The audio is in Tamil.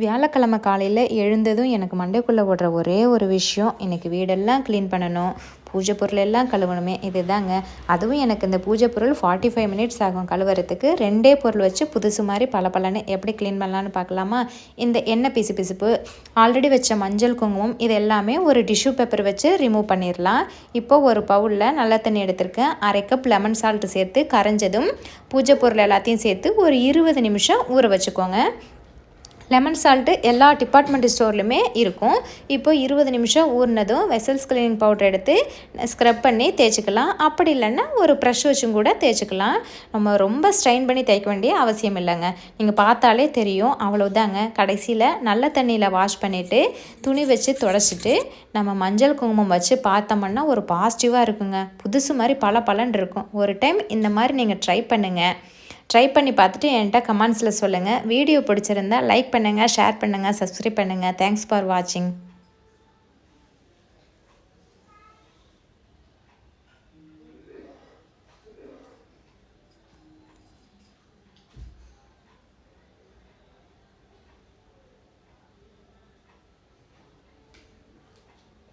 வியாழக்கிழமை காலையில் எழுந்ததும் எனக்கு மண்டைக்குள்ளே ஓடுற ஒரே ஒரு விஷயம், இன்றைக்கி வீடெல்லாம் க்ளீன் பண்ணணும், பூஜை பொருள் எல்லாம் கழுவணுமே, இது தாங்க. அதுவும் எனக்கு இந்த பூஜை பொருள் 45 மினிட்ஸ் ஆகும் கழுவுறதுக்கு. 2 பொருள் வச்சு புதுசு மாதிரி பளபளன்னு எப்படி க்ளீன் பண்ணலான்னு பார்க்கலாமா? இந்த எண்ணெய் பிசுபிசுப்பு, ஆல்ரெடி வச்ச மஞ்சள் குங்குமம், இது எல்லாமே ஒரு டிஷ்யூ பேப்பர் வச்சு ரிமூவ் பண்ணிடலாம். இப்போ ஒரு பவுலில் நல்ல தண்ணி எடுத்திருக்கேன். 1/2 கப் லெமன் சால்ட்டு சேர்த்து கரைஞ்சதும் பூஜை பொருள் எல்லாத்தையும் சேர்த்து ஒரு 20 நிமிஷம் ஊற வச்சுக்கோங்க. லெமன் சால்ட்டு எல்லா டிபார்ட்மெண்ட் ஸ்டோர்லையுமே இருக்கும். இப்போ 20 நிமிஷம் ஊறினதும் வெசல்ஸ் கிளீனிங் பவுடர் எடுத்து ஸ்க்ரப் பண்ணி தேய்ச்சிக்கலாம். அப்படி இல்லைன்னா ஒரு ப்ரஷ் வச்சும் கூட தேய்ச்சிக்கலாம். நம்ம ரொம்ப ஸ்ட்ரெயின் பண்ணி தேய்க்க வேண்டிய அவசியம் இல்லைங்க. நீங்கள் பார்த்தாலே தெரியும், அவ்வளோதாங்க. கடைசியில் நல்ல தண்ணியில் வாஷ் பண்ணிவிட்டு துணி வச்சு துடைச்சிட்டு நம்ம மஞ்சள் குங்குமம் வச்சு பார்த்தோம்னா ஒரு பாசிட்டிவாக இருக்குங்க. புதுசு மாதிரி பளபளன்னு இருக்கும். ஒரு டைம் இந்த மாதிரி நீங்கள் ட்ரை பண்ணுங்கள். ட்ரை பண்ணி பார்த்துட்டு என்கிட்ட கமெண்ட்ஸில் சொல்லுங்கள். வீடியோ பிடிச்சிருந்தா லைக் பண்ணுங்கள், ஷேர் பண்ணுங்கள், சப்ஸ்கிரைப் பண்ணுங்கள். தேங்க்ஸ் ஃபார் வாட்சிங்.